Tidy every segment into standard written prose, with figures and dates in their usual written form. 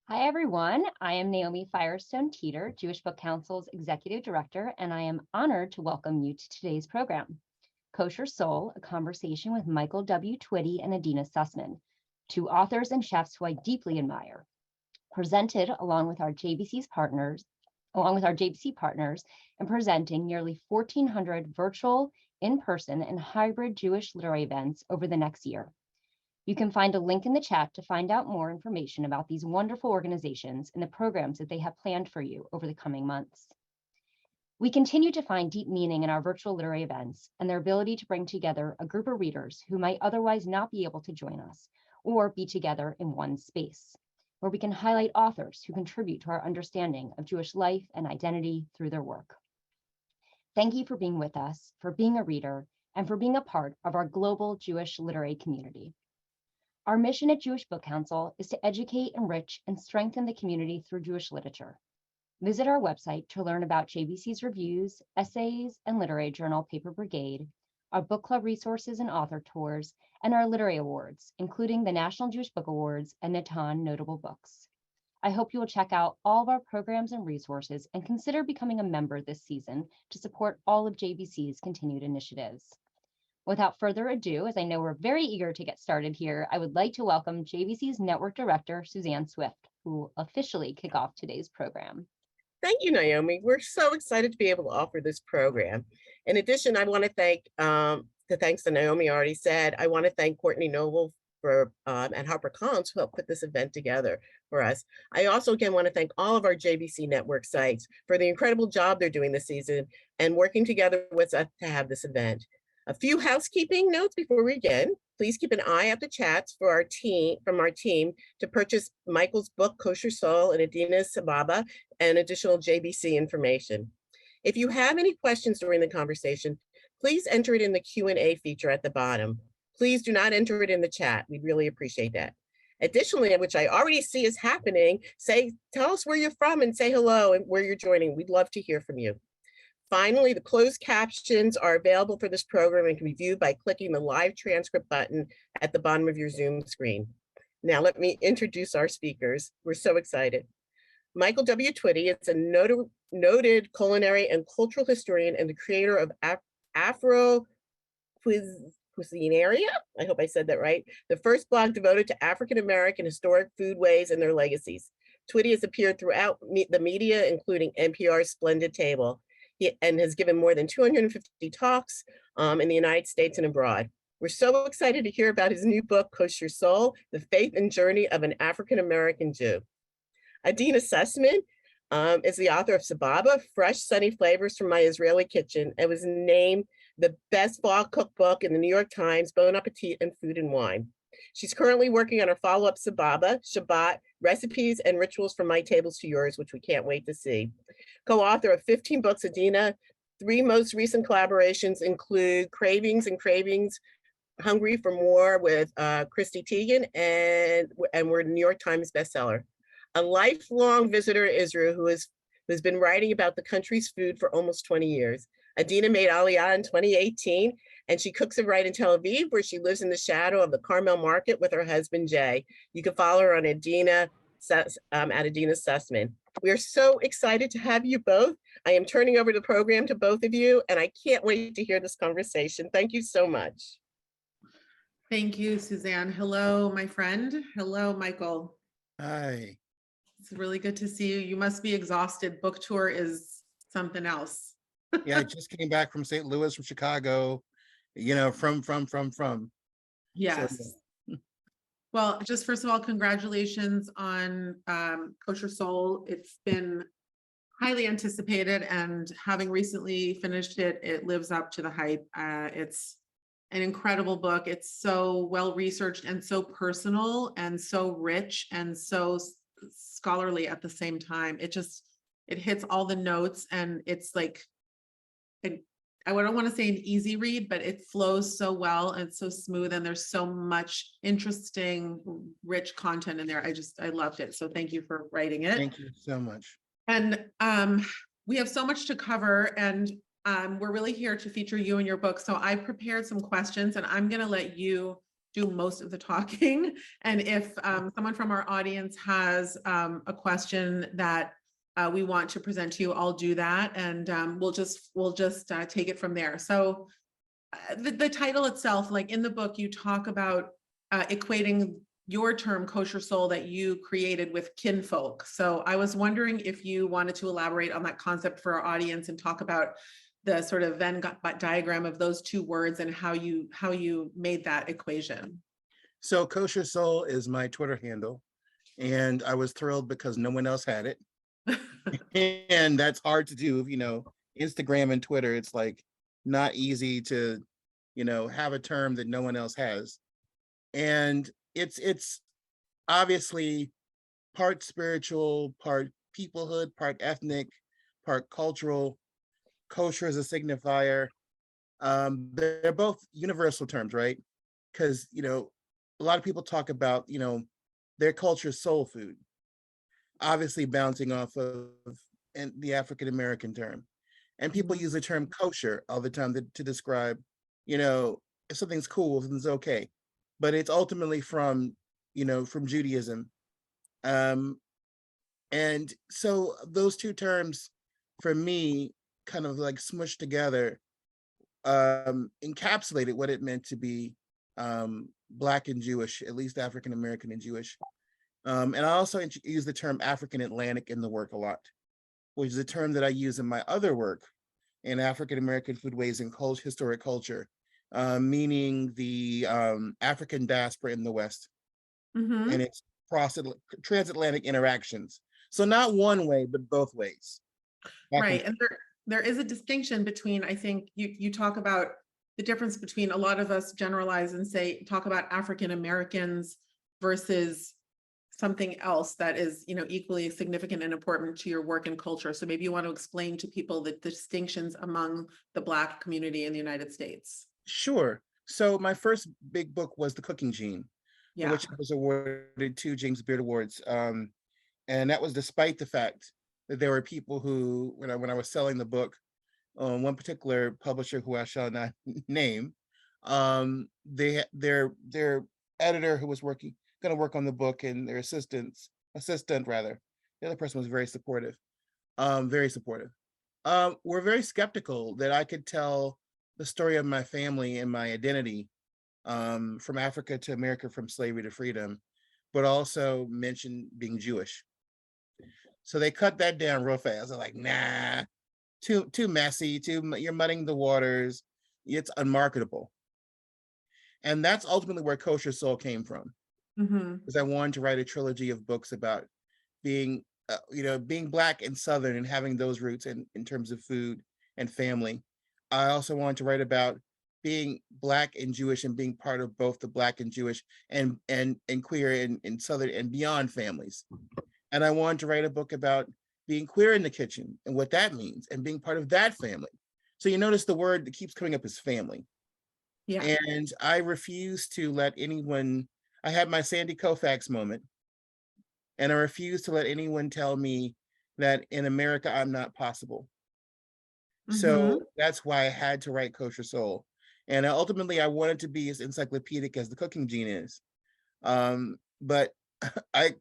Hi, everyone. I am Naomi Firestone Teeter, Jewish Book Council's Executive Director, and I am honored to welcome you to today's program, Koshersoul, a conversation with Michael W. Twitty and Adeena Sussman, two authors and chefs who I deeply admire, presented along with our JBC partners, and presenting nearly 1,400 virtual, in-person, and hybrid Jewish literary events over the next year. You can find a link in the chat to find out more information about these wonderful organizations and the programs that they have planned for you over the coming months. We continue to find deep meaning in our virtual literary events and their ability to bring together a group of readers who might otherwise not be able to join us or be together in one space, where we can highlight authors who contribute to our understanding of Jewish life and identity through their work. Thank you for being with us, for being a reader, and for being a part of our global Jewish literary community. Our mission at Jewish Book Council is to educate, enrich, and strengthen the community through Jewish literature. Visit our website to learn about JBC's reviews, essays, and literary journal Paper Brigade, our book club resources and author tours, and our literary awards, including the National Jewish Book Awards and Natan Notable Books. I hope you will check out all of our programs and resources and consider becoming a member this season to support all of JBC's continued initiatives. Without further ado, as I know we're very eager to get started here, I would like to welcome JBC's Network Director, Suzanne Swift, who will officially kick off today's program. Thank you, Naomi. We're so excited to be able to offer this program. In addition, I want to thank, the thanks that Naomi already said, I want to thank Courtney Noble for and HarperCollins who helped put this event together for us. I also, again, want to thank all of our JBC network sites for the incredible job they're doing this season and working together with us to have this event. A few housekeeping notes before we begin. Please keep an eye out the chats for our team to purchase Michael's book, Koshersoul, and Adeena Suss and additional JBC information. If you have any questions during the conversation, please enter it in the Q&A feature at the bottom. Please do not enter it in the chat. We'd really appreciate that. Additionally, which I already see is happening, tell us where you're from and say hello and where you're joining. We'd love to hear from you. Finally, the closed captions are available for this program and can be viewed by clicking the live transcript button at the bottom of your Zoom screen. Now, let me introduce our speakers. We're so excited. Michael W. Twitty is a noted culinary and cultural historian and the creator of Afro Cuisinaria. I hope I said that right. The first blog devoted to African American historic foodways and their legacies. Twitty has appeared throughout the media, including NPR's Splendid Table, and has given more than 250 talks in the United States and abroad. We're so excited to hear about his new book, Koshersoul, The Faith and Journey of an African American Jew. Adeena Sussman is the author of Sababa, Fresh Sunny Flavors from My Israeli Kitchen. It was named the best fall cookbook in the New York Times, Bon Appetit, and Food and Wine. She's currently working on her follow-up Sababa, Shabbat, Recipes and Rituals from My Tables to Yours, which we can't wait to see. Co-author of 15 books, Adeena, 3 most recent collaborations include Cravings and Cravings, Hungry for More with Christy Teigen, and we're a New York Times bestseller. A lifelong visitor to Israel who's been writing about the country's food for almost 20 years. Adeena made Aliyah in 2018, and she cooks and writes in Tel Aviv, where she lives in the shadow of the Carmel Market with her husband, Jay. You can follow her on Adeena at Adeena Sussman. We are so excited to have you both. I am turning over the program to both of you, and I can't wait to hear this conversation. Thank you so much. Thank you, Suzanne. Hello, my friend. Hello, Michael. Hi. It's really good to see you. You must be exhausted. Book tour is something else. Yeah, I just came back from St. Louis, from Chicago, from. Yes. So, well, just first of all, congratulations on Koshersoul. It's been highly anticipated, and having recently finished it, it lives up to the hype. It's an incredible book. It's so well researched and so personal and so rich and so scholarly at the same time. It hits all the notes, and it's like, I don't want to say an easy read, but it flows so well and it's so smooth, and there's so much interesting, rich content in there. I loved it. So thank you for writing it. Thank you so much. And we have so much to cover, and we're really here to feature you and your book. So I prepared some questions, and I'm going to let you do most of the talking. And if someone from our audience has a question that we want to present to you, I'll do that, and we'll just take it from there. So the title itself, like in the book, you talk about equating your term kosher soul that you created with kinfolk. So I was wondering if you wanted to elaborate on that concept for our audience and talk about the sort of Venn diagram of those two words and how you made that equation. So Koshersoul is my Twitter handle, and I was thrilled because no one else had it. And that's hard to do, Instagram and Twitter, it's like not easy to, have a term that no one else has. And it's obviously part spiritual, part peoplehood, part ethnic, part cultural. Kosher is a signifier. They're both universal terms, right? Because, a lot of people talk about, their culture's soul food, obviously bouncing off of the African American term. And people use the term kosher all the time to describe, if something's cool, if something's okay. But it's ultimately from Judaism. And so those two terms, for me, kind of like smushed together, encapsulated what it meant to be Black and Jewish, at least African American and Jewish. And I also use the term African Atlantic in the work a lot, which is a term that I use in my other work in African American foodways and historic culture, meaning the African diaspora in the West and its transatlantic interactions. So not one way, but both ways. Right, and there is a distinction between, I think you talk about the difference between, a lot of us generalize and talk about African Americans versus something else that is, equally significant and important to your work and culture. So maybe you want to explain to people the distinctions among the Black community in the United States. Sure. So my first big book was The Cooking Gene, Yeah. which was awarded 2 James Beard Awards. And that was despite the fact that there were people who, when I was selling the book, one particular publisher who I shall not name, their editor who was going to work on the book, and their assistant rather, the other person was very supportive, were very skeptical that I could tell the story of my family and my identity, from Africa to America, from slavery to freedom, but also mention being Jewish. So they cut that down real fast. They're like, nah, too messy, you're muddying the waters, it's unmarketable. And that's ultimately where Koshersoul came from. Because I wanted to write a trilogy of books about being Black and Southern and having those roots in terms of food and family. I also wanted to write about being Black and Jewish and being part of both the Black and Jewish and queer and Southern and beyond families. And I wanted to write a book about being queer in the kitchen and what that means and being part of that family. So you notice the word that keeps coming up is family. Yeah. And I refuse to let anyone, I had my Sandy Koufax moment, and I refuse to let anyone tell me that in America, I'm not possible. So that's why I had to write Koshersoul. And ultimately, I wanted to be as encyclopedic as The Cooking Gene is. But I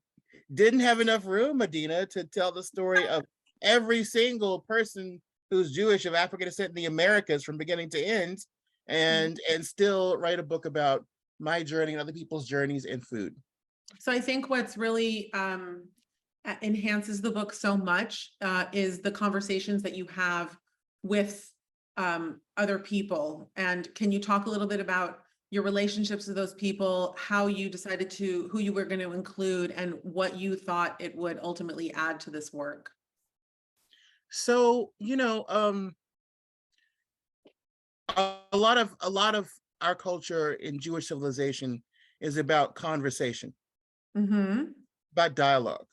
didn't have enough room, Adeena, to tell the story of every single person who's Jewish of African descent in the Americas from beginning to end, and still write a book about my journey and other people's journeys in food. So I think what's really enhances the book so much is the conversations that you have with other people. And can you talk a little bit about your relationships with those people, how you decided who you were going to include, and what you thought it would ultimately add to this work? So, a lot of our culture in Jewish civilization is about conversation, about dialogue.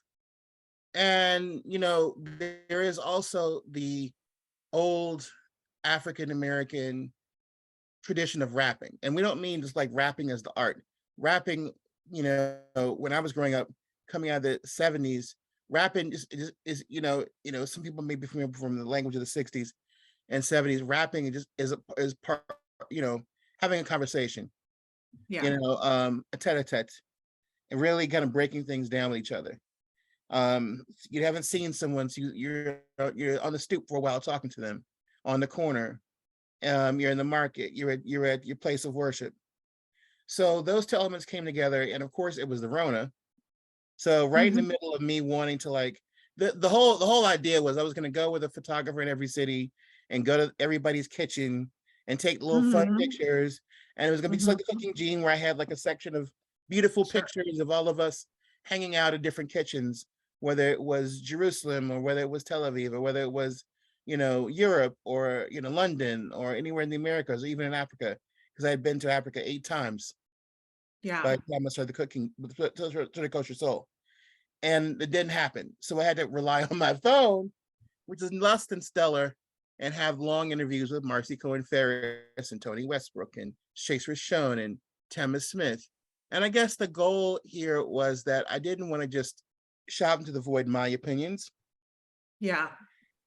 And, there is also the old African American tradition of rapping. And we don't mean just like rapping as the art. Rapping, when I was growing up, coming out of the 70s, rapping is some people may be familiar from the language of the 60s and 70s. Rapping is part, having a conversation. Yeah. a tete-a-tete, and really kind of breaking things down with each other. You haven't seen someone, so you're on the stoop for a while talking to them, on the corner, you're in the market, you're at your place of worship. So those two elements came together, and of course it was the Rona. So right in the middle of me wanting to like the whole idea was I was going to go with a photographer in every city and go to everybody's kitchen and take little fun pictures, and it was going to be just like the cooking gene where I had like a section of beautiful pictures of all of us hanging out in different kitchens, whether it was Jerusalem or whether it was Tel Aviv or whether it was Europe or London or anywhere in the Americas or even in Africa, because I had been to Africa 8 times Yeah. by the time I started the cooking to the Koshersoul. And it didn't happen. So I had to rely on my phone, which is less than stellar, and have long interviews with Marcy Cohen Ferris and Tony Westbrook and Chase Rishon and Tamma Smith. And I guess the goal here was that I didn't want to just shout into the void my opinions. Yeah.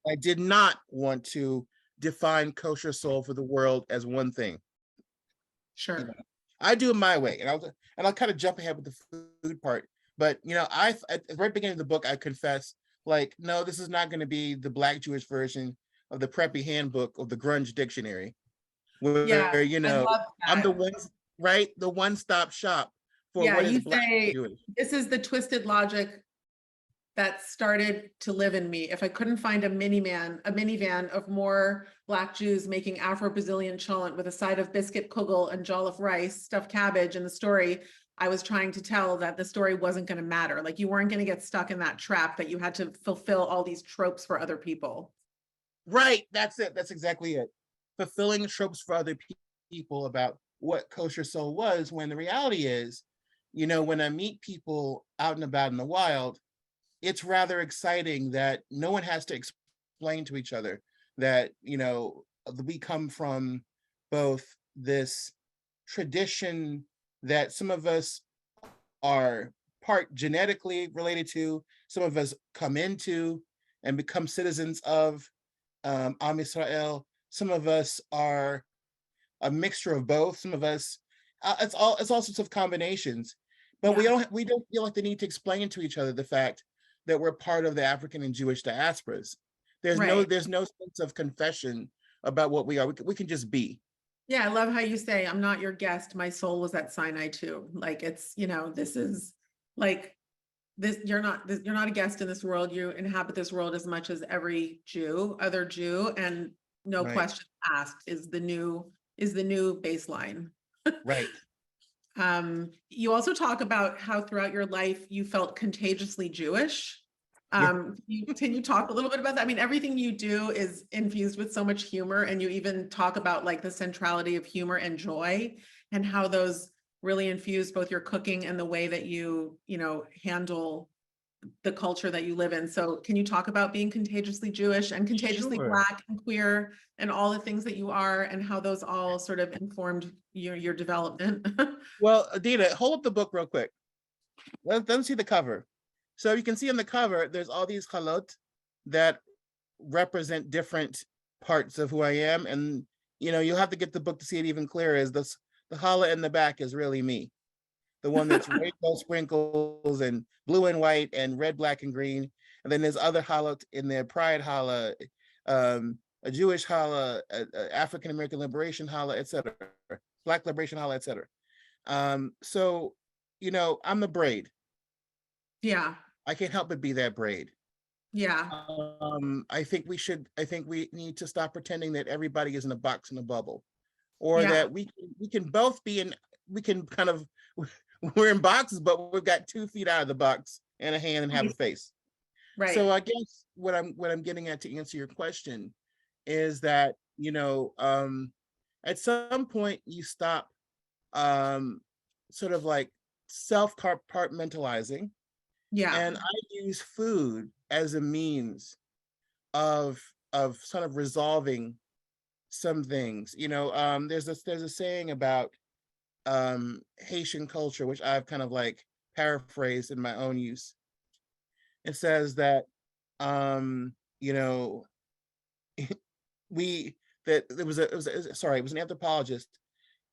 I did not want to define Koshersoul for the world as one thing. Sure. I do it my way, and I'll kind of jump ahead with the food part. But I at the very beginning of the book, I confess, like, no, this is not going to be the Black Jewish version of the preppy handbook of the grunge dictionary, where I love I'm that. the one, right, the one-stop shop for Yeah, what is you Black say Jewish. this is the twisted logic that started to live in me. If I couldn't find a minivan of more Black Jews making Afro-Brazilian cholent with a side of biscuit kugel and jollof rice, stuffed cabbage in the story, I was trying to tell that the story wasn't going to matter. Like, you weren't going to get stuck in that trap that you had to fulfill all these tropes for other people. Right, that's it. That's exactly it. Fulfilling tropes for other people about what Koshersoul was, when the reality is, when I meet people out and about in the wild, it's rather exciting that no one has to explain to each other that, we come from both this tradition that some of us are part genetically related to, some of us come into and become citizens of Am Israel. Some of us are a mixture of both. Some of us, it's all sorts of combinations. But we don't feel like the need to explain to each other the fact that we're part of the African and Jewish diasporas. There's no sense of confession about what we are. We can just be. Yeah, I love how you say, I'm not your guest. My soul was at Sinai too. Like, it's, this is like this, you're not a guest in this world. You inhabit this world as much as every other Jew, and no question asked is the new baseline. Right. You also talk about how throughout your life you felt contagiously Jewish. Can you talk a little bit about that? I mean, everything you do is infused with so much humor, and you even talk about like the centrality of humor and joy, and how those really infuse both your cooking and the way that you handle the culture that you live in. So can you talk about being contagiously Jewish and contagiously Black and queer and all the things that you are, and how those all sort of informed your development? Well, Adeena, hold up the book real quick. Let them see the cover. So you can see on the cover, there's all these halot that represent different parts of who I am. And, you'll have to get the book to see it even clearer, is the challah in the back is really me. The one that's rainbow sprinkles and blue and white and red, black, and green. And then there's other halot in there, pride challah, a Jewish challah, African American liberation challah, etc., Black liberation challah, etc. So, I'm the braid. Yeah. I can't help but be that braid. Yeah. I think we need to stop pretending that everybody is in a box in a bubble, or that we can both be in, we can kind of, we're in boxes, but we've got 2 feet out of the box and a hand and have a face. Right. So I guess what I'm getting at, to answer your question, is that, at some point you stop sort of like self-compartmentalizing. Yeah. And I use food as a means of sort of resolving some things. There's a saying about Haitian culture, which I've kind of like paraphrased in my own use. It says that it was an anthropologist,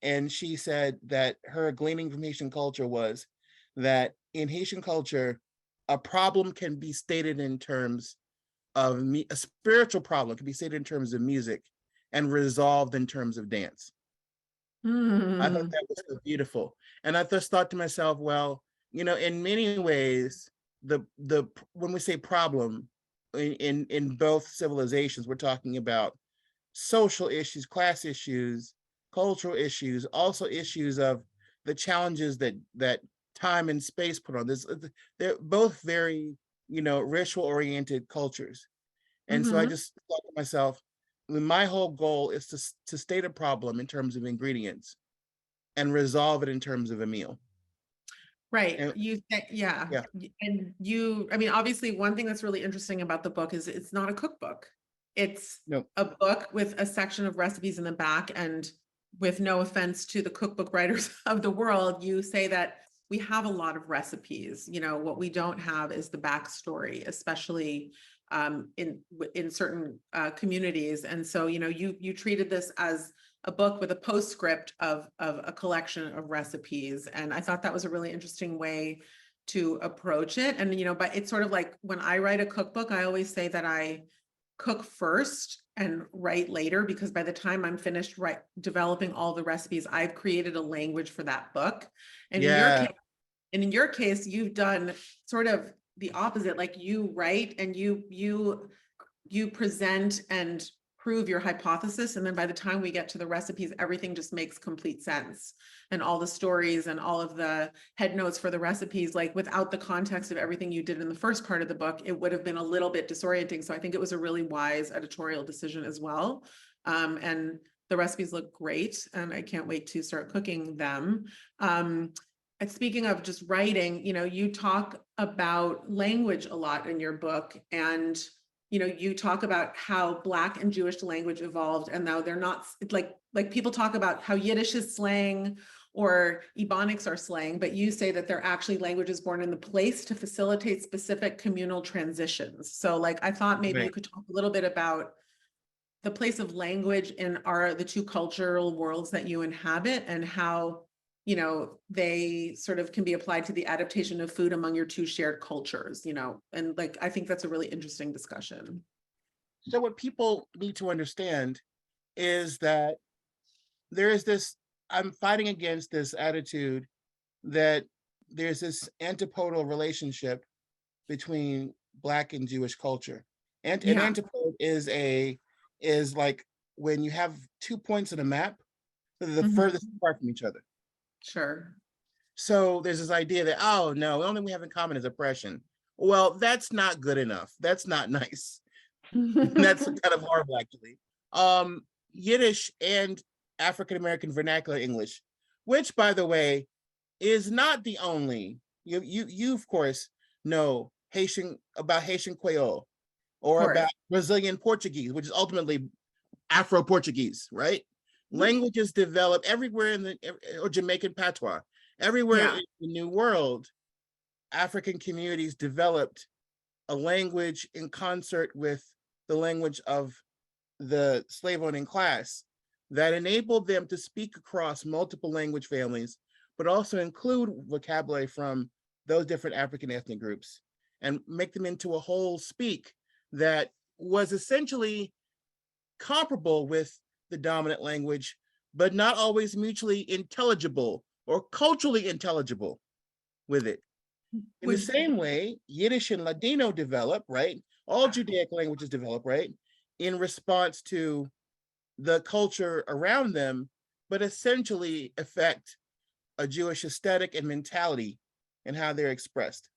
And she said that her gleaning from Haitian culture was that in Haitian culture, a problem can be stated in terms of a spiritual problem can be stated in terms of music and resolved in terms of dance. I thought that was so beautiful. And I just thought to myself, well, in many ways, the when we say problem in both civilizations, we're talking about social issues, class issues, cultural issues, also issues of the challenges that time and space put on this. They're both very, ritual oriented cultures. And so I just thought to myself, my whole goal is to state a problem in terms of ingredients and resolve it in terms of a meal. Right. And, Yeah. Yeah. And I mean, obviously one thing that's really interesting about the book is it's not a cookbook. It's No. a book with a section of recipes in the back. And with no offense to the cookbook writers of the world, you say that we have a lot of recipes. What we don't have is the backstory, especially in certain communities. And so, you treated this as a book with a postscript of a collection of recipes. And I thought that was a really interesting way to approach it. And, but it's sort of like when I write a cookbook, I always say that I cook first and write later, because by the time I'm finished developing all the recipes, I've created a language for that book. And in your case, you've done sort of the opposite. Like you write and you present and prove your hypothesis, and then by the time we get to the recipes, everything just makes complete sense, and all the stories and all of the head notes for the recipes, like without the context of everything you did in the first part of the book, it would have been a little bit disorienting. So I think it was a really wise editorial decision as well. And the recipes look great, and I can't wait to start cooking them. And speaking of just writing, you talk about language a lot in your book, and you talk about how Black and Jewish language evolved, and now they're not like people talk about how Yiddish is slang or Ebonics are slang, but you say that they're actually languages born in the place to facilitate specific communal transitions. So I thought maybe you could talk a little bit about the place of language in the two cultural worlds that you inhabit, and how they sort of can be applied to the adaptation of food among your two shared cultures, and I think that's a really interesting discussion. So what people need to understand is that there is I'm fighting against this attitude that there's this antipodal relationship between Black and Jewish culture. And an antipode is like when you have 2 points on a map, they're the furthest apart from each other. Sure. So there's this idea that, oh no, the only thing we have in common is oppression. Well, that's not good enough. That's not nice. That's kind of horrible, actually. Yiddish and African American vernacular English, which, by the way, is not the only. You of course know about Haitian Creole, or about Brazilian Portuguese, which is ultimately Afro Portuguese, right? Languages develop everywhere or Jamaican patois, everywhere in the New World. African communities developed a language in concert with the language of the slave owning class that enabled them to speak across multiple language families, but also include vocabulary from those different African ethnic groups and make them into a whole speak that was essentially comparable with the dominant language, but not always mutually intelligible or culturally intelligible with it. In the same way, Yiddish and Ladino develop, right? All Judaic languages develop, right? In response to the culture around them, but essentially affect a Jewish aesthetic and mentality and how they're expressed.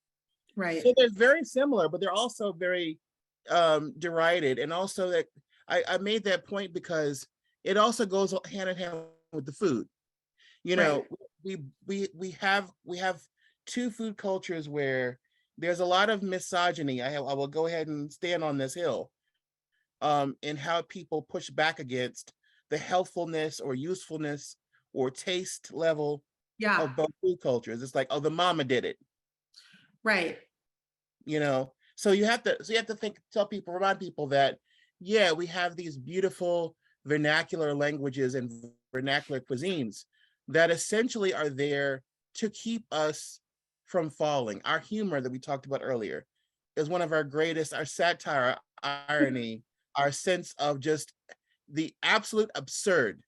Right. So they're very similar, but they're also very derided. And also that I made that point because it also goes hand in hand with the food. We have two food cultures where there's a lot of misogyny. I will go ahead and stand on this hill in how people push back against the healthfulness or usefulness or taste level of both food cultures. It's like, oh, the mama did it. Right. So you have to remind people that, yeah, we have these beautiful vernacular languages and vernacular cuisines, that essentially are there to keep us from falling. Our humor that we talked about earlier is one of our greatest, our satire, our irony, our sense of just the absolute absurd,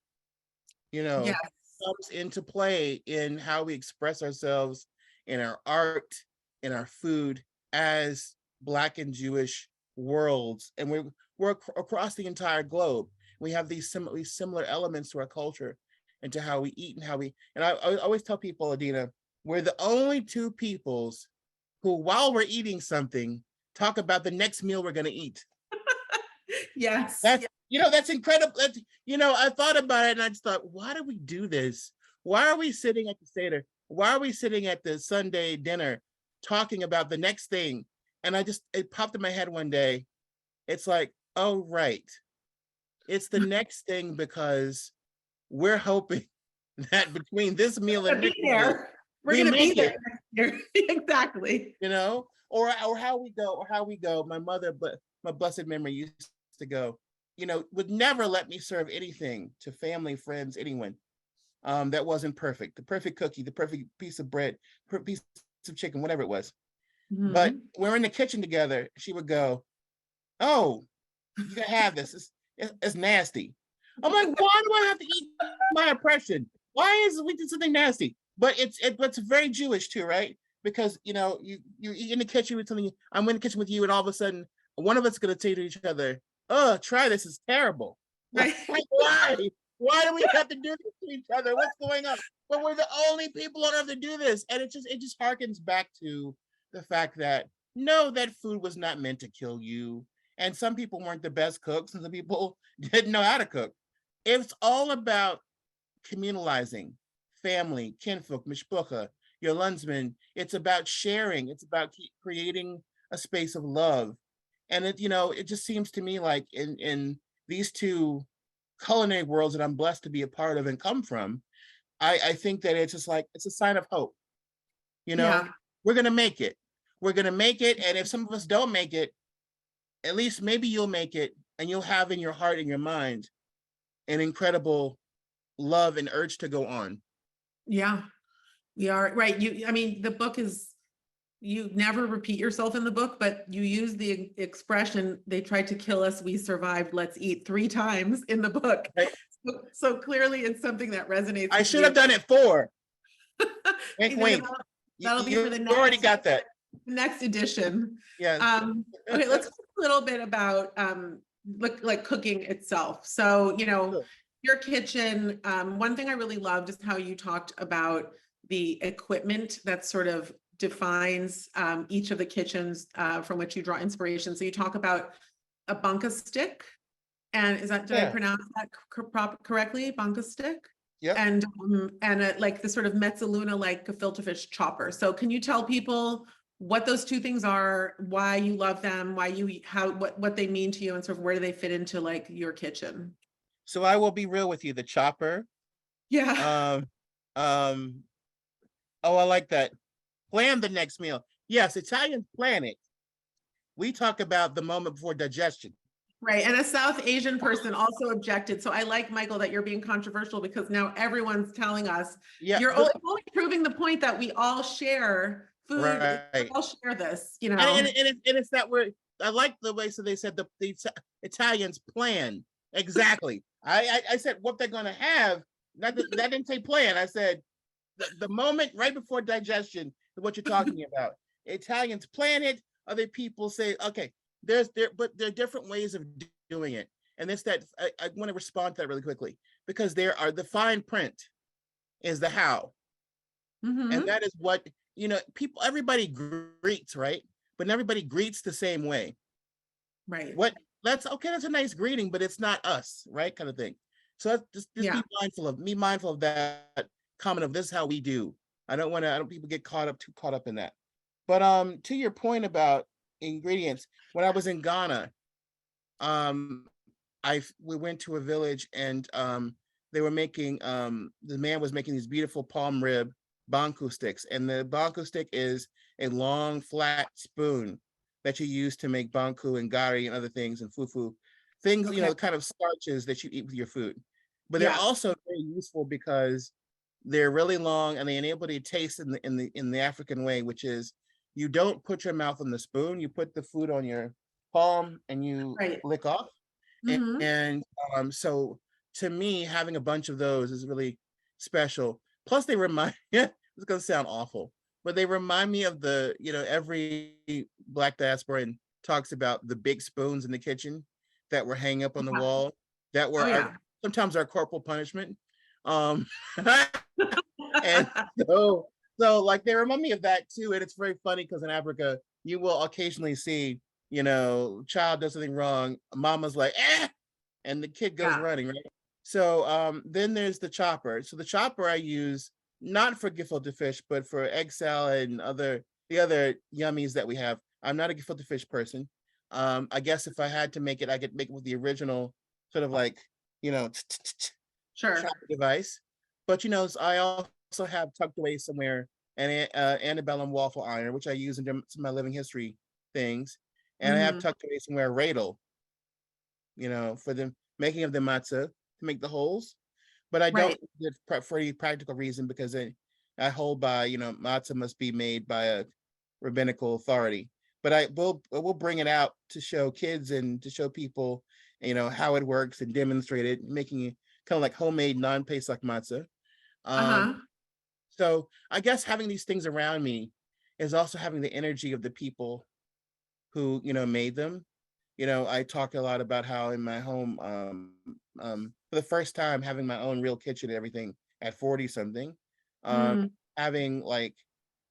Yes. comes into play in how we express ourselves in our art, in our food as Black and Jewish worlds. And we're across the entire globe. We have these similar elements to our culture and to how we eat and I always tell people, Adeena, we're the only two peoples who, while we're eating something, talk about the next meal we're going to eat. Yes. That's incredible. I thought about it and I just thought, why do we do this? Why are we sitting at the Seder? Why are we sitting at the Sunday dinner talking about the next thing? And it popped in my head one day. It's like, oh, right. It's the next thing because we're hoping that between this meal and next meal, we're going to be there next year. Exactly. Or how we go. My mother, but my blessed memory used to go, would never let me serve anything to family, friends, anyone that wasn't perfect. The perfect cookie, the perfect piece of bread, piece of chicken, whatever it was. Mhm. But we're in the kitchen together. She would go, "Oh, you can have this. It's nasty." I'm like, why do I have to eat my oppression? Why is we did something nasty? But it's very Jewish too, right? Because you're in the kitchen with something. I'm in the kitchen with you, and all of a sudden, one of us is gonna say to each other, "Oh, try this. It's terrible." Right. Like, why? Why do we have to do this to each other? What's going on? But we're the only people on earth to do this, and it just harkens back to the fact that no, that food was not meant to kill you, and some people weren't the best cooks, and some people didn't know how to cook. It's all about communalizing, family, kinfolk, mishpucha, your landsman. It's about sharing. It's about creating a space of love. And it just seems to me like in these two culinary worlds that I'm blessed to be a part of and come from, I think that it's just like, it's a sign of hope. Yeah. We're going to make it. We're going to make it. And if some of us don't make it, at least maybe you'll make it, and you'll have in your heart and your mind an incredible love and urge to go on. Yeah, we are right. The book is, you never repeat yourself in the book, but you use the expression, "They tried to kill us, we survived, let's eat," 3 times in the book. Right. So clearly it's something that resonates. I with should you. have done it 4. Wink, Either wink. That'll be You for the already got that. next edition. Yes. Okay, let's talk a little bit about like cooking itself. So, Sure. your kitchen, one thing I really loved is how you talked about the equipment that sort of defines each of the kitchens from which you draw inspiration. So you talk about a bunka stick, and did I Yeah. pronounce that correctly? Bunka stick? Yep. And like the sort of mezzaluna, like a filter fish chopper. So can you tell people what those two things are, why you love them, what they mean to you, and sort of where do they fit into like your kitchen? So I will be real with you. The chopper. Yeah. Oh, I like that. Plan the next meal. Yes, Italians plan it. We talk about the moment before digestion. Right. And a South Asian person also objected. So I like, Michael, that you're being controversial, because now everyone's telling us, Yeah. you're only proving the point that we all share food. Right. We all share this, And it's that word. I like the way, so they said the Italians plan. Exactly. I said what they're going to have. That didn't say plan. I said the moment right before digestion is what you're talking about. Italians plan it. Other people say, okay, but there are different ways of doing it. And it's that I want to respond to that really quickly, because there are the fine print is the how. Mhm. And that is what, everybody greets, right? But everybody greets the same way. Right. That's a nice greeting, but it's not us, right? Kind of thing. So just Yeah. be mindful of that comment of this is how we do. I don't people get too caught up in that. But to your point about ingredients, when I was in Ghana, we went to a village, and they were making the man was making these beautiful palm rib banku sticks, and the banku stick is a long flat spoon that you use to make banku and gari and other things and fufu things, Okay. kind of starches that you eat with your food. But Yeah. they're also very useful because They're really long and they enable you to taste in the African way, which is you don't put your mouth on the spoon, you put the food on your palm and you Right. lick off. Mhm. And so to me, having a bunch of those is really special. Plus they remind, yeah, it's gonna sound awful, but they remind me of the, every Black diasporan talks about the big spoons in the kitchen that were hanging up on the Yeah. wall that were Oh, yeah. sometimes our corporal punishment. And so like they remind me of that too. And it's very funny because in Africa, you will occasionally see, child does something wrong, mama's like, eh, and the kid goes Yeah. running, right? So then there's the chopper. So the chopper I use not for gefilte fish, but for egg salad and the other yummies that we have. I'm not a gefilte fish person. I guess if I had to make it, I could make it with the original sort of like, Sure. chopper device. But I also have tucked away somewhere an antebellum waffle iron, which I use in some of my living history things. And I have Mhm. tucked away somewhere a radle, for the making of the matzah to make the holes. But I don't Right. use it for any practical reason because I hold by, matzah must be made by a rabbinical authority. But I will bring it out to show kids and to show people, how it works and demonstrate it, making it kind of like homemade non-Pesach matzah. Uh-huh. So I guess having these things around me is also having the energy of the people who, made them. I talk a lot about how in my home, for the first time, having my own real kitchen and everything at 40 something, Mm. having like,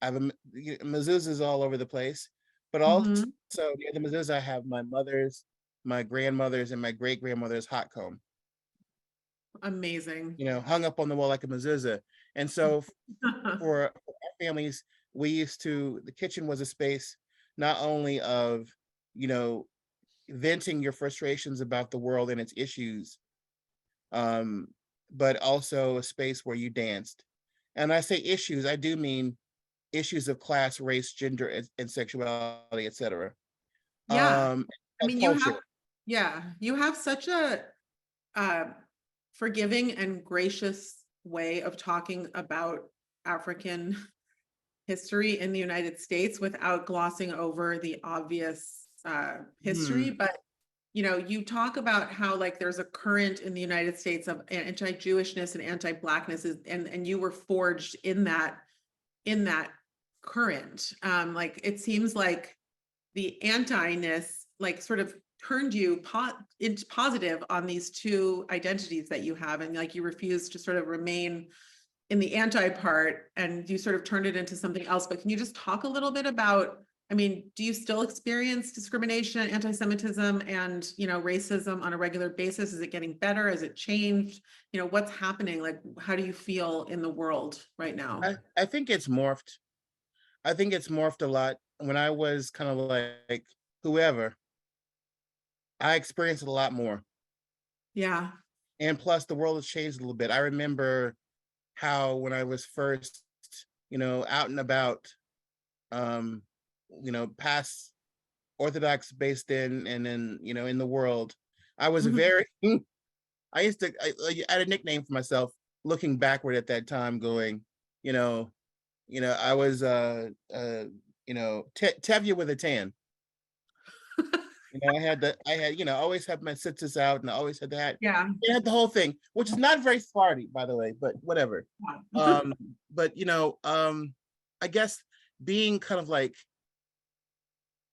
I have mezuzahs all over the place, but also Mhm. near the mezuzah, I have my mother's, my grandmother's, and my great grandmother's hot comb, Amazing. hung up on the wall like a mezuzah. And so for our families, the kitchen was a space not only of, venting your frustrations about the world and its issues, but also a space where you danced. And I say issues, I do mean issues of class, race, gender, and sexuality, etc. Yeah. I And mean, culture. you have such a uh, forgiving and gracious way of talking about African history in the United States without glossing over the obvious history. Hmm. But you talk about how like there's a current in the United States of anti-Jewishness and anti-Blackness, and you were forged in that current. Like it seems like the anti-ness like sort of turned you into positive on these two identities that you have, and like you refuse to sort of remain in the anti part and you sort of turned it into something else. But can you just talk a little bit about, I mean, do you still experience discrimination, anti-Semitism, and racism on a regular basis? Is it getting better? Has it changed? What's happening? Like, how do you feel in the world right now? I think it's morphed. I think it's morphed a lot. When I was kind of like whoever, I experienced it a lot more. Yeah. And plus, the world has changed a little bit. I remember how when I was first, out and about, um, past Orthodox based in and then, in the world, I was Mhm. very, I had a nickname for myself looking backward at that time going, I was, Tevye with a tan. I had, always had my sisters out and I always had that. Yeah. It had the whole thing, which is not very Sephardi, by the way, but whatever. Um, but I guess being kind of like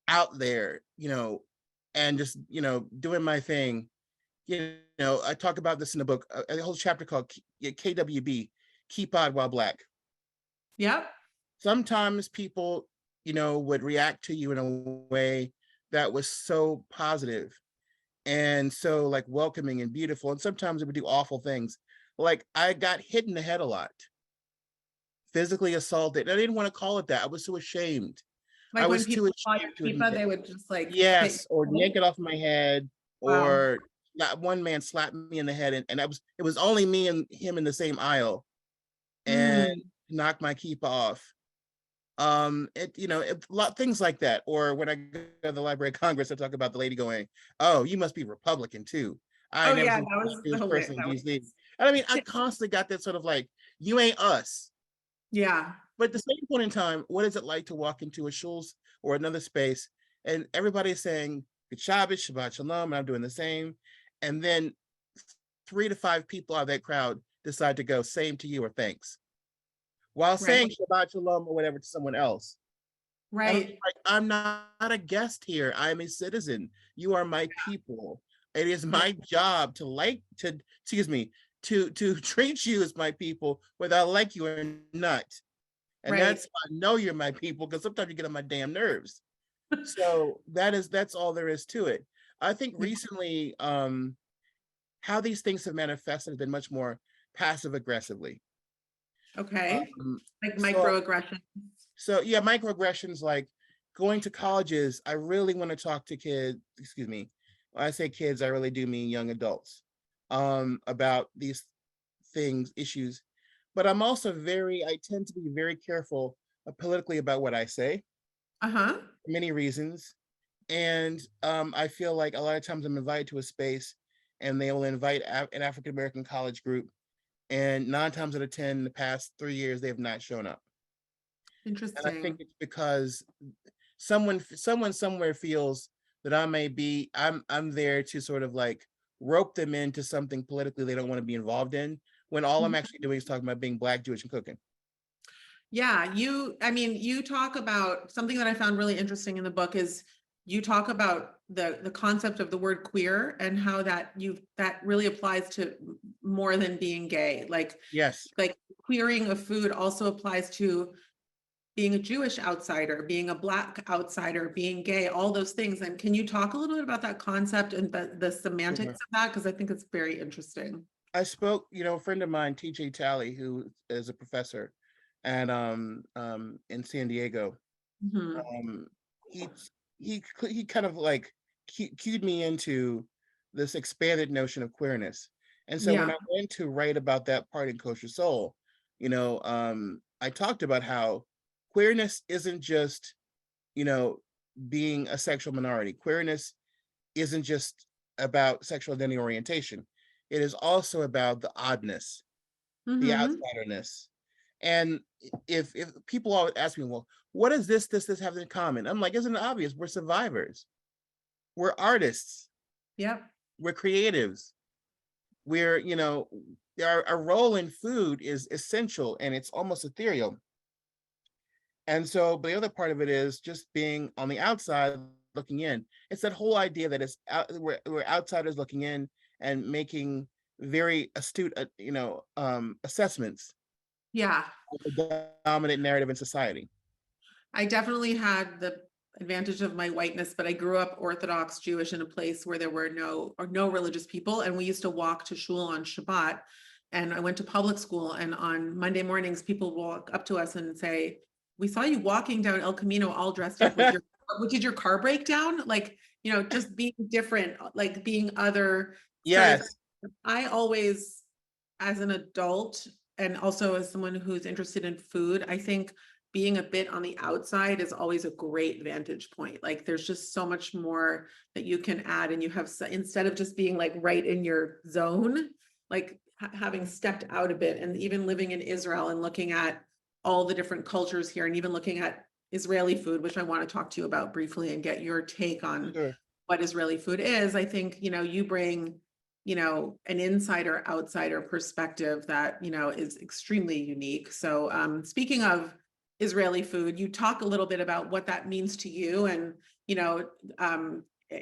out there, and just, doing my thing, I talk about this in the book, a whole chapter called KWB, Keep Odd While Black. Yep. Sometimes people, would react to you in a way that was so positive and so like welcoming and beautiful. And sometimes it would do awful things. Like I got hit in the head a lot, physically assaulted. I didn't want to call it that. I was so ashamed. I Like when was too people saw ashamed to your kippah, admit. they would just like hit Yes, or you. yank it off my head, Wow. or that one man slapped me in the head, and it was only me and him in the same aisle, and Mm. knocked my keep off. Things like that. Or when I go to the Library of Congress, I talk about the lady going, "Oh, you must be Republican too. I Oh ain't never yeah, seen that a was Jewish hilarious. person in DC." And I mean, I constantly got that sort of like You ain't us. Yeah. But at the same point in time, what is it like to walk into a shul's or another space and everybody's saying, Good Shabbos, Shabbat Shalom, and I'm doing the same. And then 3 to 5 people out of that crowd decide to go, same to you or thanks, while saying Shabbat Shalom or whatever to someone else. Right. Like, I'm not a guest here. I'm a citizen. You are my people. It is my job to treat you as my people, whether I like you or not. And that's I know you're my people, because sometimes you get on my damn nerves. So that's all there is to it. I think recently, how these things have manifested has been much more passive aggressively. Okay. Like so- microaggression. So yeah, microaggressions, like going to colleges. I really want to talk to kids. Excuse me. When I say kids, I really do mean young adults, about these issues. But I'm also I tend to be very careful politically about what I say. Uh-huh. For many reasons. And I feel like a lot of times I'm invited to a space and they will invite an African American college group. And 9 times out of 10 in the past 3 years, they have not shown up. Interesting. And I think it's because someone somewhere feels that I'm there to sort of like rope them into something politically they don't want to be involved in, when all I'm actually doing is talking about being Black, Jewish, and cooking. Yeah, you talk about something that I found really interesting in the book is you talk about the concept of the word queer and how that really applies to more than being gay. Like, yes, like queering of food also applies to being a Jewish outsider, being a Black outsider, being gay, all those things. And can you talk a little bit about that concept and the semantics of that? Because I think it's very interesting. I spoke, a friend of mine, TJ Talley, who is a professor at in San Diego. He kind of like cued me into this expanded notion of queerness. And so when I went to write about that part in Koshersoul, I talked about how queerness isn't just, being a sexual minority. Queerness isn't just about sexual identity orientation. It is also about the oddness, the outsiderness. And if people always ask me, well, what does this have in common? I'm like, isn't it obvious? We're survivors. We're artists. Yep. We're creatives. We're, our role in food is essential and it's almost ethereal. And so, but the other part of it is just being on the outside looking in. It's that whole idea that we're outsiders looking in and making very astute, assessments. Yeah. Of the dominant narrative in society. I definitely had the advantage of my whiteness, but I grew up Orthodox Jewish in a place where there were no religious people. And we used to walk to shul on Shabbat. And I went to public school, and on Monday mornings, people walk up to us and say, we saw you walking down El Camino all dressed up with did your car break down? Like, just being different, like being other. Yes. I always, as an adult, and also as someone who's interested in food, I think being a bit on the outside is always a great vantage point. Like, there's just so much more that you can add, and you have, instead of just being like right in your zone, like having stepped out a bit, and even living in Israel and looking at all the different cultures here, and even looking at Israeli food, which I want to talk to you about briefly and get your take on what Israeli food is. I think, you bring, an insider outsider perspective that, is extremely unique. So speaking of Israeli food, you talk a little bit about what that means to you, and,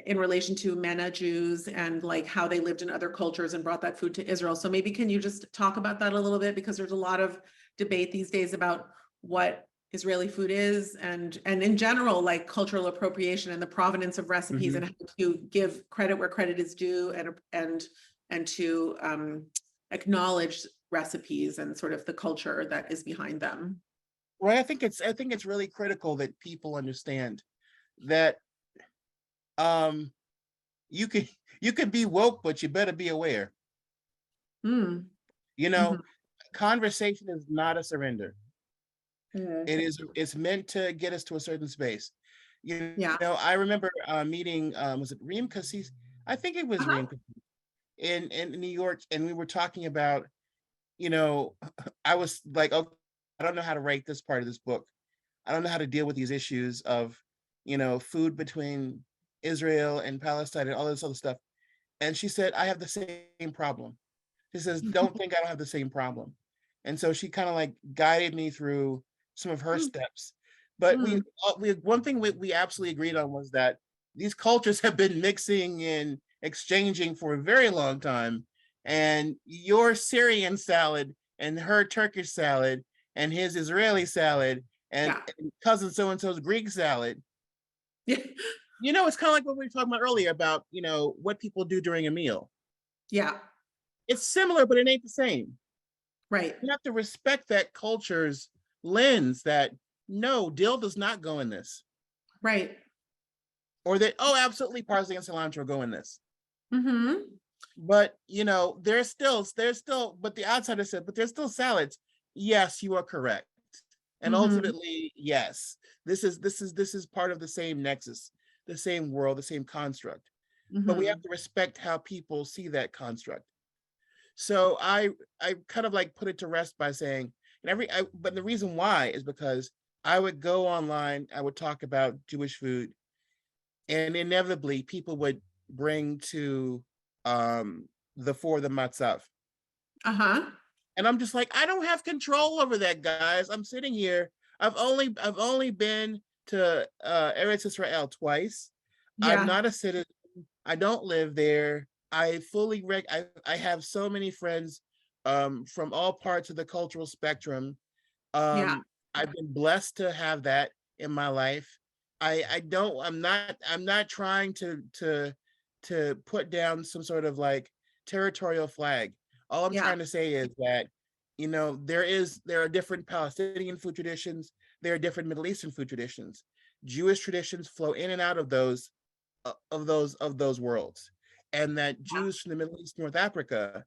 in relation to MENA Jews and like how they lived in other cultures and brought that food to Israel. So maybe can you just talk about that a little bit, because there's a lot of debate these days about what Israeli food is, and in general, like cultural appropriation and the provenance of recipes, and how to give credit where credit is due, and to acknowledge recipes and sort of the culture that is behind them. Right. I think it's really critical that people understand that you can be woke, but you better be aware. Conversation is not a surrender. It's meant to get us to a certain space. I remember meeting, was it Reem Kassis? I think it was Reem in New York, and we were talking about, you know, I was like, okay, I don't know how to write this part of this book. I don't know how to deal with these issues of, you know, food between Israel and Palestine and all this other stuff. And she said, I have the same problem. She says, don't think I don't have the same problem. And so she kind of like guided me through some of her steps. But we one thing we absolutely agreed on was that these cultures have been mixing and exchanging for a very long time. And your Syrian salad and her Turkish salad and his Israeli salad and, Yeah. and cousin so-and-so's Greek salad, Yeah. you know, it's kind of like what we were talking about earlier about, you know, what people do during a meal. Yeah. It's similar, but it ain't the same. Right. You have to respect that culture's lens that no, dill does not go in this. Right. Or that, oh, absolutely parsley and cilantro go in this. Mm-hmm. But you know, there's still, but the outsider said, but there's still salads. Yes, you are correct. And ultimately, yes, this is part of the same nexus, the same world, the same construct. But we have to respect how people see that construct. So I kind of like put it to rest by saying, but the reason why is because I would go online, I would talk about Jewish food, and inevitably people would bring to the matzav. Uh-huh. And I'm just like, I don't have control over that, guys. I'm sitting here. I've only been to Eretz Israel twice. Yeah. I'm not a citizen. I don't live there. I fully I have so many friends from all parts of the cultural spectrum. Yeah. I've been blessed to have that in my life. I'm not trying to put down some sort of like territorial flag. All I'm Yeah. trying to say is that, you know, there are different Palestinian food traditions, there are different Middle Eastern food traditions. Jewish traditions flow in and out of those worlds. And that Jews from the Middle East, North Africa,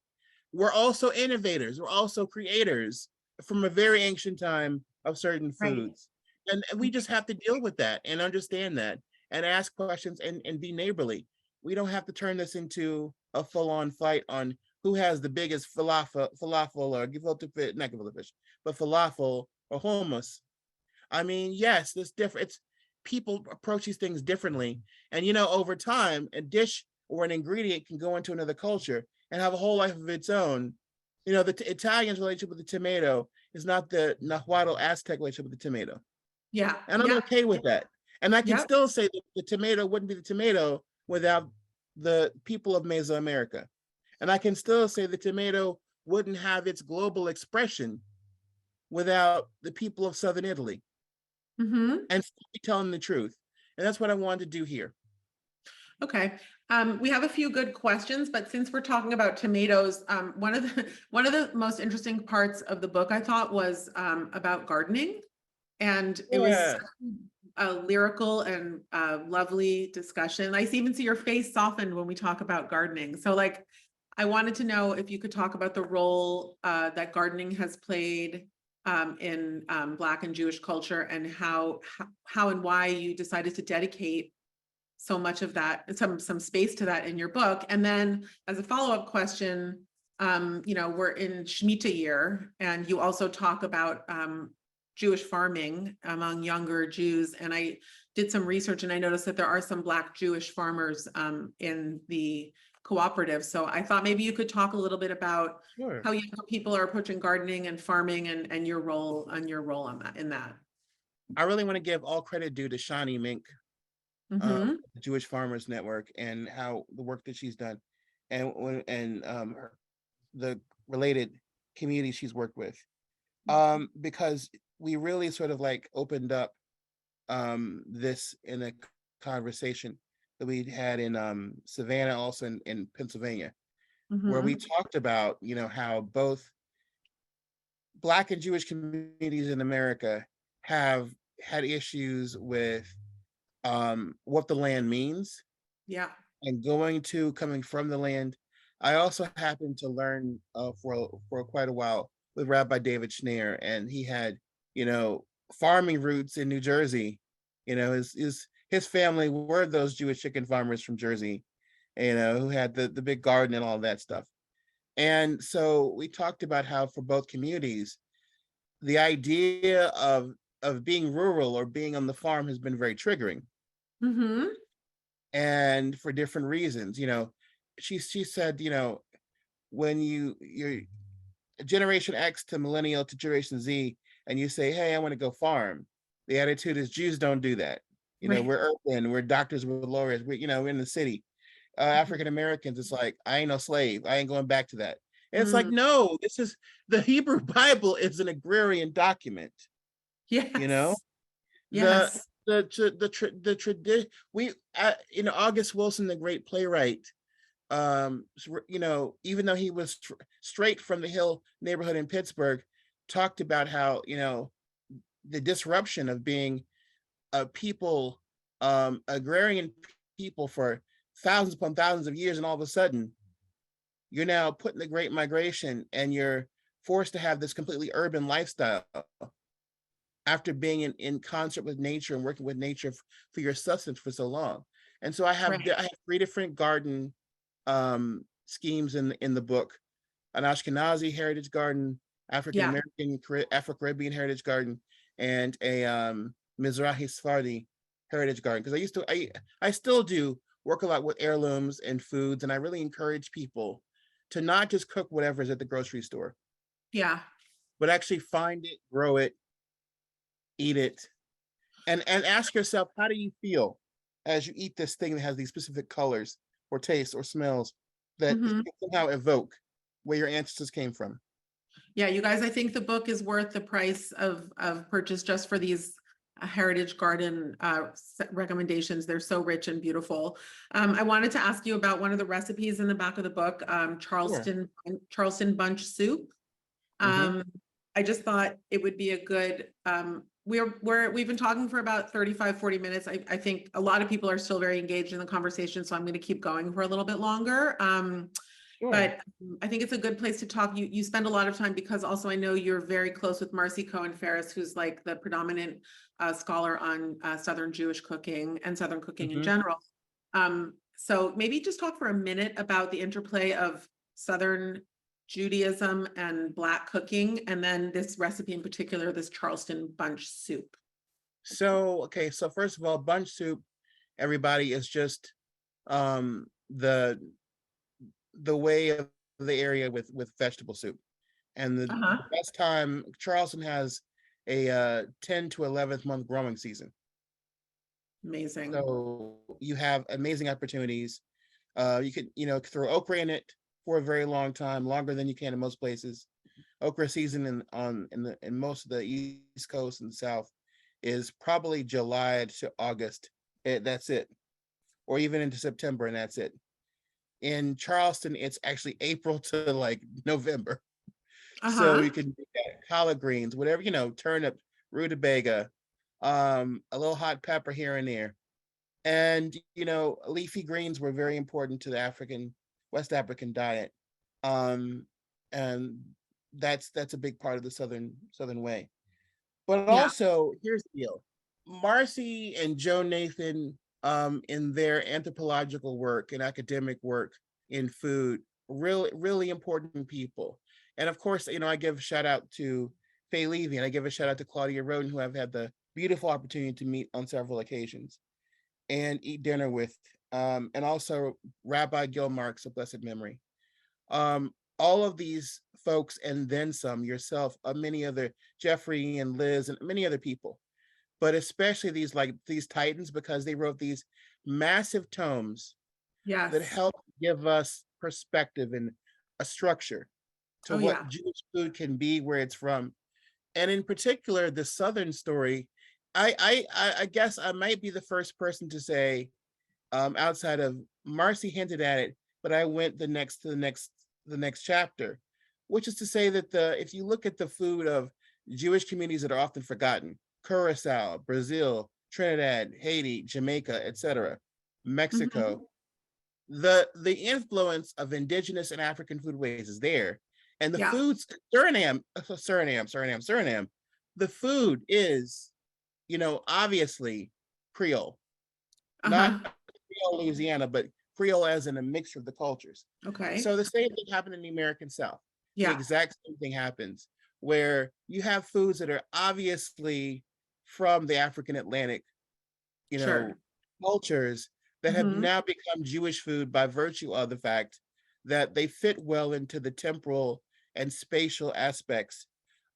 were also innovators, were also creators from a very ancient time of certain Right. foods. And we just have to deal with that and understand that and ask questions and be neighborly. We don't have to turn this into a full-on fight on who has the biggest falafel or gefilte fish, not gefilte fish, but falafel or hummus. I mean, yes, this different. It's people approach these things differently, and you know, over time, a dish or an ingredient can go into another culture and have a whole life of its own. You know, the Italian's relationship with the tomato is not the Nahuatl Aztec relationship with the tomato, Yeah. and I'm Yeah. okay with that. And I can Yep. still say that the tomato wouldn't be the tomato without the people of Mesoamerica. And I can still say the tomato wouldn't have its global expression without the people of Southern Italy, Mm-hmm. and still be telling the truth. And that's what I wanted to do here. Okay. We have a few good questions, but since we're talking about tomatoes, one of the most interesting parts of the book I thought was about gardening. And it was Yeah. a lyrical and lovely discussion. I even see your face softened when we talk about gardening. So like, I wanted to know if you could talk about the role that gardening has played in Black and Jewish culture, and how and why you decided to dedicate so much of that, some space to that in your book. And then as a follow-up question, you know, we're in Shemitah year, and you also talk about Jewish farming among younger Jews. And I did some research and I noticed that there are some Black Jewish farmers in the cooperative. So I thought maybe you could talk a little bit about Sure. how younger people are approaching gardening and farming, and your role on that, in that. I really want to give all credit due to Shani Mink, Mhm. the Jewish Farmers Network, and how the work that she's done, and the related communities she's worked with, because we really sort of like opened up this in a conversation that we had in Savannah, also in Pennsylvania, where we Mhm. talked about, you know, how both Black and Jewish communities in America have had issues with what the land means Yeah. and coming from the land. I also happened to learn for quite a while with Rabbi David Schneer, and he had, you know, farming roots in New Jersey. You know, his family were those Jewish chicken farmers from Jersey, you know, who had the big garden and all that stuff. And so we talked about how for both communities, the idea of being rural or being on the farm has been very triggering. Mm-hmm. And for different reasons, she said, when you're Generation X to millennial to Generation Z, and you say, hey, I want to go farm, the attitude is Jews don't do that. Right. We're urban, we're doctors, we're lawyers, we're in the city. African Americans, it's like, I ain't no slave, I ain't going back to that. And it's like, no, this is the Hebrew Bible is an agrarian document. Yes. The Yes. the tradition, August Wilson, the great playwright, even though he was straight from the Hill neighborhood in Pittsburgh, talked about how, the disruption of being a people, agrarian people for thousands upon thousands of years, and all of a sudden you're now put in the Great Migration and you're forced to have this completely urban lifestyle after being in concert with nature and working with nature for your sustenance for so long. And so I have Right. I have 3 different garden schemes in the book: an Ashkenazi heritage garden, African American, Afro-Caribbean heritage garden, and a Mizrahi Sephardi heritage garden. Because I still do work a lot with heirlooms and foods, and I really encourage people to not just cook whatever's at the grocery store. Yeah. But actually find it, grow it, eat it, and ask yourself, how do you feel as you eat this thing that has these specific colors or tastes or smells that Mhm. somehow evoke where your ancestors came from. Yeah, you guys, I think the book is worth the price of purchase just for these heritage garden recommendations. They're so rich and beautiful. I wanted to ask you about one of the recipes in the back of the book, Charleston bunch soup. I just thought it would be a good, we've been talking for about 35, 40 minutes. I think a lot of people are still very engaged in the conversation, so I'm going to keep going for a little bit longer. But I think it's a good place to talk. You spend a lot of time because also I know you're very close with Marcy Cohen-Ferris, who's like the predominant scholar on Southern Jewish cooking and Southern cooking in general. So maybe just talk for a minute about the interplay of Southern Judaism and Black cooking, and then this recipe in particular, this Charleston bunch soup. So first of all, bunch soup, everybody, is just the way of the area with vegetable soup. And the best time, Charleston has a 10 to 11th month growing season. Amazing. So you have amazing opportunities. You could, throw okra in it for a very long time, longer than you can in most places. Okra season in most of the East Coast and South is probably July to August. That's it. Or even into September, and that's it. In Charleston, it's actually April to like November. So you can do that. Collard greens, whatever, turnip, rutabaga, a little hot pepper here and there. And, leafy greens were very important to the West African diet. And that's a big part of the Southern way. But also, here's the deal. Marcy and Joe Nathan, in their anthropological work and academic work in food, really, really important people. And of course, I give a shout out to Faye Levy, and I give a shout out to Claudia Roden, who I've had the beautiful opportunity to meet on several occasions and eat dinner with, and also Rabbi Gil Marks of blessed memory. All of these folks, and then some, yourself, many other, Jeffrey and Liz and many other people, but especially these titans, because they wrote these massive tomes that help give us perspective and a structure to what Jewish food can be, where it's from. And in particular, the Southern story, I guess I might be the first person to say, outside of Marcy hinted at it, but I went the next chapter, which is to say that if you look at the food of Jewish communities that are often forgotten, Curacao, Brazil, Trinidad, Haiti, Jamaica, etc., Mexico, the influence of indigenous and African foodways is there. And the foods, Suriname, the food is, obviously Creole, not Creole Louisiana, but Creole as in a mixture of the cultures. Okay. So the same thing happened in the American South. The Yeah. exact same thing happens where you have foods that are obviously from the African Atlantic, Sure. cultures that have Mhm. now become Jewish food by virtue of the fact that they fit well into the temporal and spatial aspects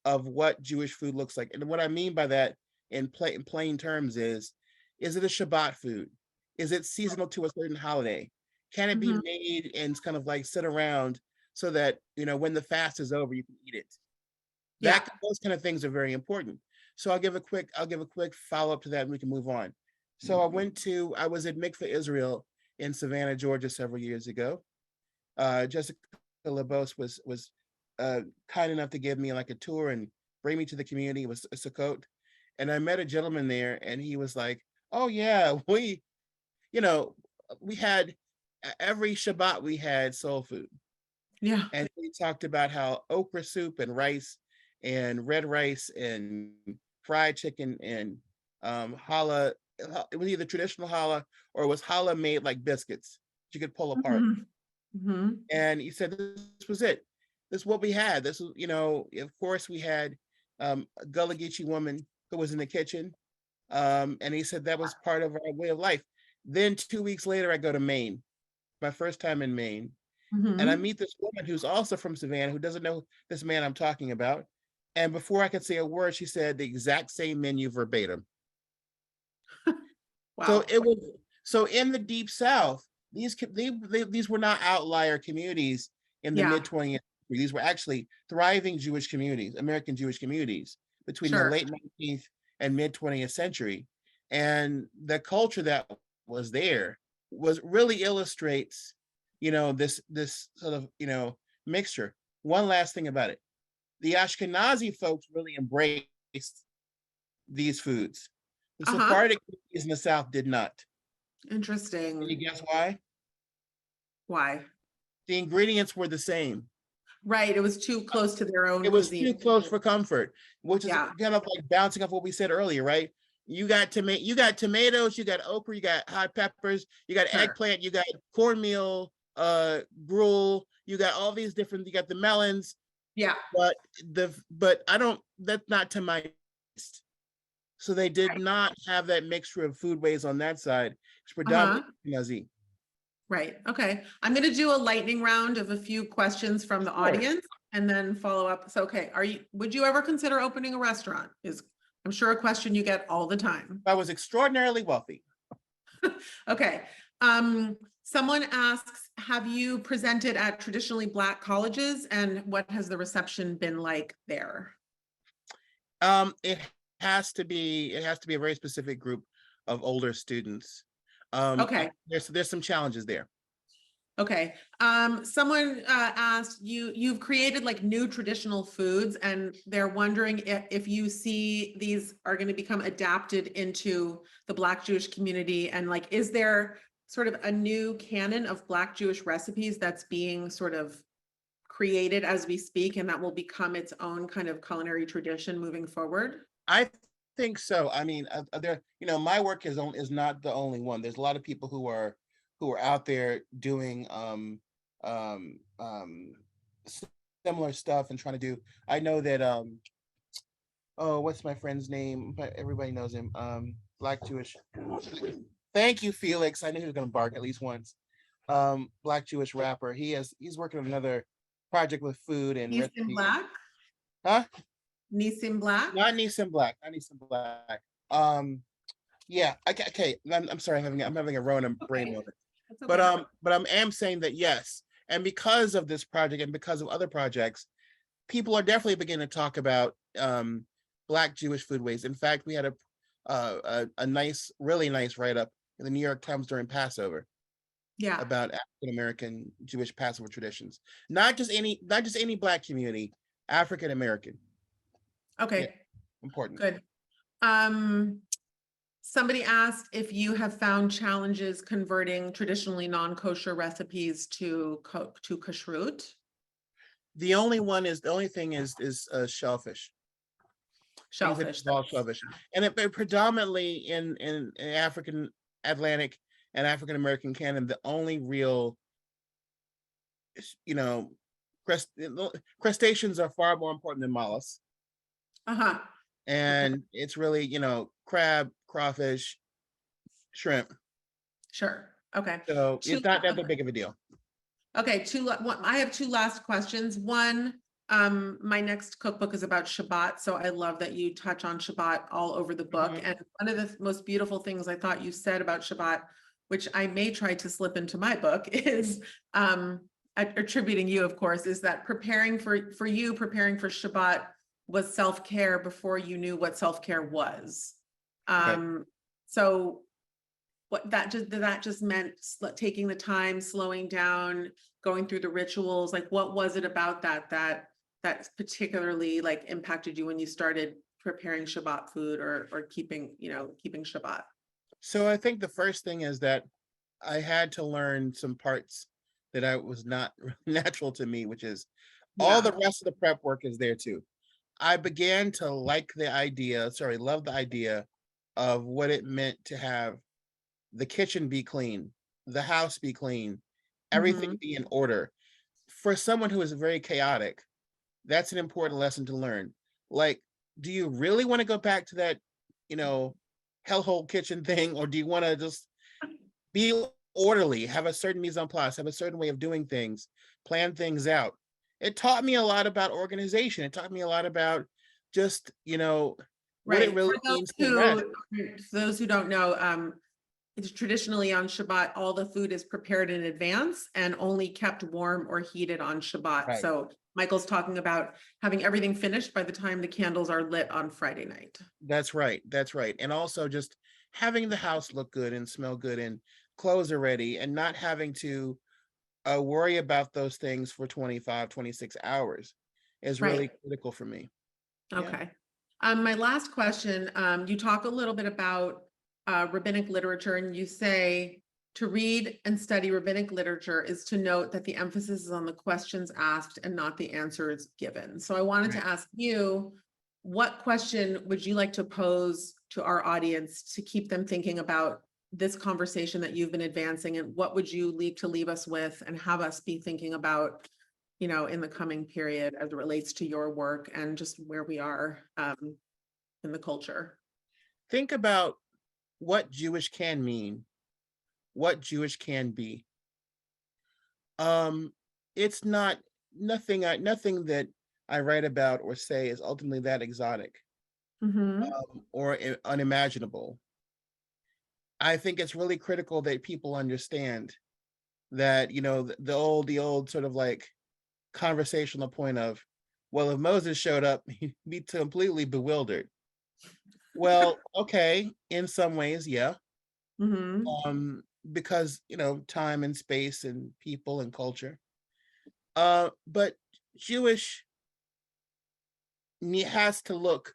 of what Jewish food looks like. And what I mean by that in plain terms is it a Shabbat food? Is it seasonal to a certain holiday? Can it be Mhm. made and kind of like sit around so that, when the fast is over, you can eat it? Yeah. Those kind of things are very important. So I'll give a quick follow-up to that and we can move on. So I was at Mikveh Israel in Savannah, Georgia several years ago. Jessica LaBose was kind enough to give me like a tour and bring me to the community. It was Sukkot. And I met a gentleman there and he was like, oh yeah, we had every Shabbat we had soul food. Yeah. And he talked about how okra soup and rice and red rice and fried chicken and challah, it was either traditional challah or it was challah made like biscuits that you could pull apart. Mhm. Mhm. And he said this was it. This is what we had. This was, of course we had a Gullah Geechee woman who was in the kitchen. And he said that was part of our way of life. Then 2 weeks later, I go to Maine, my first time in Maine. And I Mhm. meet this woman who's also from Savannah, who doesn't know this man I'm talking about. And before I could say a word, she said the exact same menu verbatim. So Wow. so in the Deep South, these were not outlier communities in the Yeah. mid 20th century. These were actually thriving Jewish communities, American Jewish communities between the Sure. late 19th and mid 20th century. And the culture that was there was really illustrates, this sort of, mixture. One last thing about it. The Ashkenazi folks really embraced these foods. The Uh-huh. Sephardic communities in the South did not. Can you Interesting. guess why? Why? The ingredients were the same. Right. It was too close to their own It was too cuisine. close for comfort, which is Yeah. kind of like bouncing off what we said earlier, right? You got tomatoes, you got okra, you got hot peppers, you got Sure. eggplant, you got cornmeal, gruel, you got all these different, you got the melons, Yeah. but that's not to my taste. So they did Right. not have that mixture of foodways on that side. It's Uh-huh. predominantly Nazi. Right. Okay. I'm going to do a lightning round of a few questions from the Sure. audience and then follow up. So, okay. Would you ever consider opening a restaurant? I'm sure a question you get all the time. I was extraordinarily wealthy. Okay. Someone asks, have you presented at traditionally Black colleges and what has the reception been like there? It has to be a very specific group of older students. Okay. There's some challenges there. Okay. Someone asked you've created like new traditional foods and they're wondering if you see these are going to become adapted into the Black Jewish community and like, is there sort of a new canon of Black Jewish recipes that's being sort of created as we speak and that will become its own kind of culinary tradition moving forward? I think so. I mean, my work is not the only one. There's a lot of people who are out there doing similar stuff and trying to do. I know that what's my friend's name? But everybody knows him. Black Jewish. Thank you, Felix. I knew he was gonna bark at least once. Black Jewish rapper. He's working on another project with food and Nissim Black? Huh? Nissim Black? Not Nissan Black. Not Nissan Black. Yeah. Okay. I'm sorry. I'm having a Rona brain moment. That's okay. But I am saying that yes, and because of this project and because of other projects, people are definitely beginning to talk about Black Jewish foodways. In fact, we had a nice, really nice write-up in the New York Times during Passover. Yeah. About African American Jewish Passover traditions. Not just any Black community, African American. Okay. Yeah, important. Good. Somebody asked if you have found challenges converting traditionally non-kosher recipes to kashrut. The only thing is shellfish. Shellfish. All shellfish, and it predominantly in African Atlantic and African American canon, the only real, you know, crustaceans are far more important than mollusks. Uh-huh. And it's really, you know, crab, crawfish, shrimp. Sure. Okay. So Two, it's not that big of a deal. okay, I have two last questions. One, my next cookbook is about Shabbat, so I love that you touch on Shabbat all over the book. Mhm. And one of the most beautiful things I thought you said about Shabbat, which I may try to slip into my book, is attributing you, of course, is that preparing for Shabbat was self-care before you knew what self-care was. Right. So what that just meant taking the time, slowing down, going through the rituals, like what was it about that particularly like impacted you when you started preparing Shabbat food or keeping Shabbat? So I think the first thing is that I had to learn some parts that I was not natural to me, which is all the rest of the prep work is there too. I began to love the idea of what it meant to have the kitchen be clean, the house be clean, everything be in order. For someone who is very chaotic, that's an important lesson to learn. Like, do you really want to go back to that, you know, hellhole kitchen thing, or do you want to just be orderly, have a certain mise en place, have a certain way of doing things, plan things out? It taught me a lot about organization. It taught me a lot about just, you know, what it really means to rest. For those who don't know, it's traditionally on Shabbat, all the food is prepared in advance and only kept warm or heated on Shabbat. Right. So Michael's talking about having everything finished by the time the candles are lit on Friday night. That's right. That's right. And also just having the house look good and smell good and clothes are ready and not having to worry about those things for 25, 26 hours is really Right. critical for me. Okay. My last question, you talk a little bit about rabbinic literature, and you say to read and study rabbinic literature is to note that the emphasis is on the questions asked and not the answers given. So I wanted to ask you, what question would you like to pose to our audience to keep them thinking about this conversation that you've been advancing, and what would you leave us with and have us be thinking about, you know, in the coming period as it relates to your work and just where we are in the culture? Think about what Jewish can mean, what Jewish can be. It's nothing that I write about or say is ultimately that exotic or unimaginable. I think it's really critical that people understand that, you know, the old sort of like conversational point of, well, if Moses showed up, he'd be completely bewildered. Well, okay, in some ways, yeah. Because, you know, time and space and people and culture. But Jewish has to look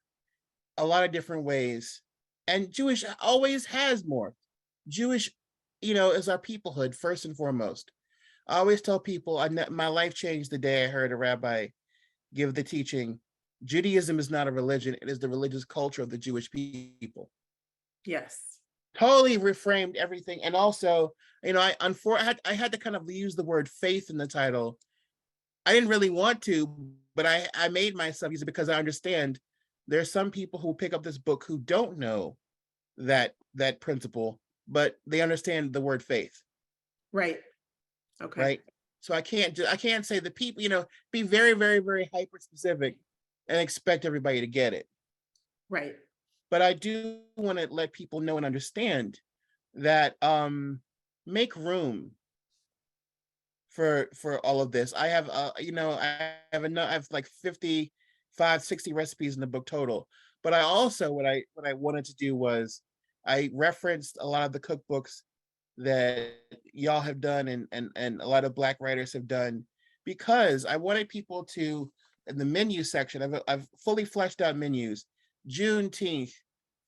a lot of different ways. And Jewish always has more. Jewish, you know, is our peoplehood, first and foremost. I always tell people, my life changed the day I heard a rabbi give the teaching, Judaism is not a religion, it is the religious culture of the Jewish people. Yes. Totally reframed everything. And also, you know, I had to kind of use the word faith in the title. I didn't really want to, but I made myself use it because I understand there's some people who pick up this book who don't know that principle, but they understand the word faith. Right. Okay. Right. So I can't say the people, you know, be very, very, very hyper specific and expect everybody to get it. Right. But I do want to let people know and understand that make room for all of this. I have you know, I have like 55, 60 recipes in the book total. But I also what I wanted to do was I referenced a lot of the cookbooks that y'all have done and a lot of Black writers have done, because I wanted people to, in the menu section, I've fully fleshed out menus. Juneteenth,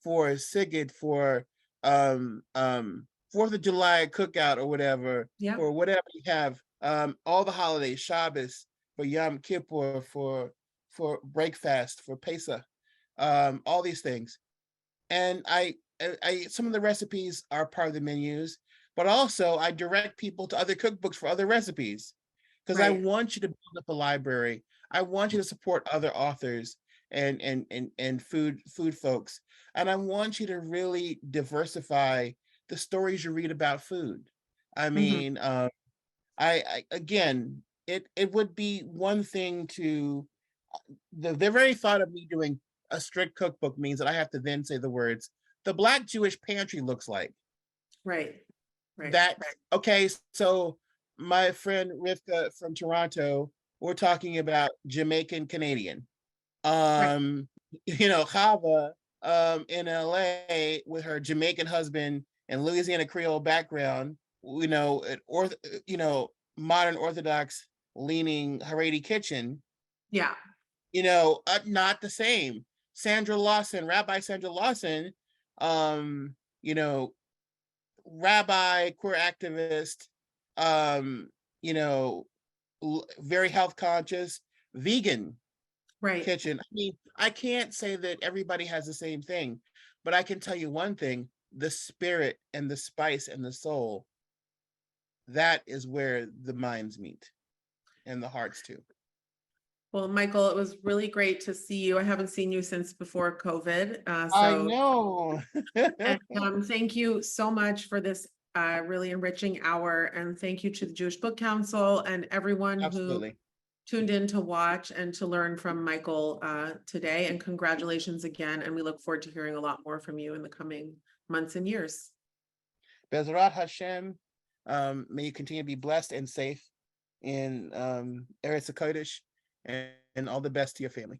for Sigid, for 4th of July cookout or whatever, or whatever you have, all the holidays, Shabbos, for Yom Kippur, for breakfast, for Pesach, all these things. And I some of the recipes are part of the menus. but also I direct people to other cookbooks for other recipes because I Right. want you to build up a library. I want you to support other authors and food folks. And I want you to really diversify the stories you read about food. I mean, I again, it would be one thing to the very thought of me doing a strict cookbook means that I have to then say the words, the Black Jewish pantry looks like. Right. Right. That okay, so my friend Rivka from Toronto, we're talking about Jamaican Canadian. Chava in LA with her Jamaican husband and Louisiana Creole background, modern Orthodox leaning Haredi kitchen, Yeah. not the same. Rabbi Sandra Lawson, you know, rabbi, queer activist, very health conscious, vegan Right. kitchen. I mean, I can't say that everybody has the same thing, but I can tell you one thing, the spirit and the spice and the soul, that is where the minds meet and the hearts too. Well, Michael, it was really great to see you. I haven't seen you since before COVID. I know. And, thank you so much for this really enriching hour. And thank you to the Jewish Book Council and everyone Absolutely. who tuned in to watch and to learn from Michael today. And congratulations again. And we look forward to hearing a lot more from you in the coming months and years. Bezrat Hashem, may you continue to be blessed and safe in Eretz HaKodesh, and all the best to your family.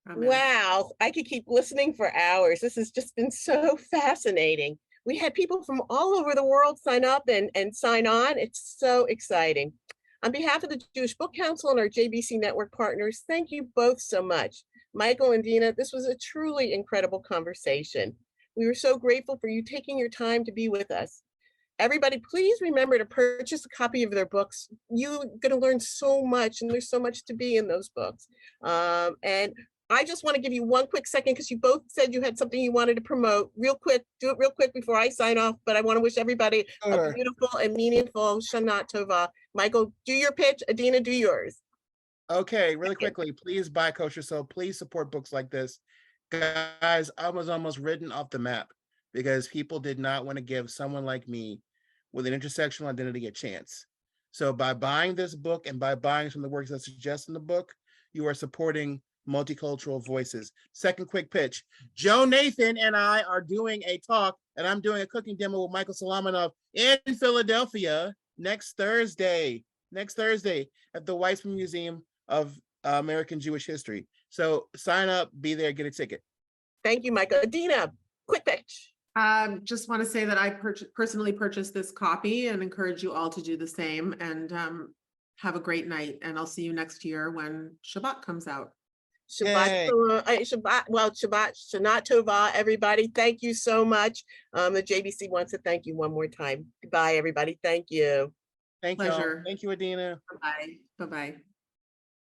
Amen. Wow, I could keep listening for hours. This has just been so fascinating. We had people from all over the world sign up and sign on. It's so exciting. On behalf of the Jewish Book Council and our JBC Network partners, thank you both so much. Michael and Dina, this was a truly incredible conversation. We were so grateful for you taking your time to be with us. Everybody, please remember to purchase a copy of their books. You're going to learn so much, and there's so much to be in those books. And I just want to give you one quick second because you both said you had something you wanted to promote. Real quick, do it real quick before I sign off. But I want to wish everybody Sure. a beautiful and meaningful Shana Tova. Michael, do your pitch. Adeena, do yours. Okay, really quickly, please buy Koshersoul. Please support books like this. Guys, I was almost written off the map because people did not want to give someone like me with an intersectional identity a chance. So by buying this book and by buying some of the works that suggest in the book, you are supporting multicultural voices. Second quick pitch. Joe Nathan and I are doing a talk, and I'm doing a cooking demo with Michael Solomonov in Philadelphia next Thursday at the Weissman Museum of American Jewish History. So sign up, be there, get a ticket. Thank you, Michael. Adeena, quick pitch. Just want to say that I personally purchased this copy and encourage you all to do the same, and have a great night. And I'll see you next year when Shabbat comes out. Shabbat, Shana Tova, everybody. Thank you so much. The JBC wants to thank you one more time. Goodbye, everybody. Thank you. Thank you. Pleasure. Thank you, Adeena. Bye-bye. Bye-bye.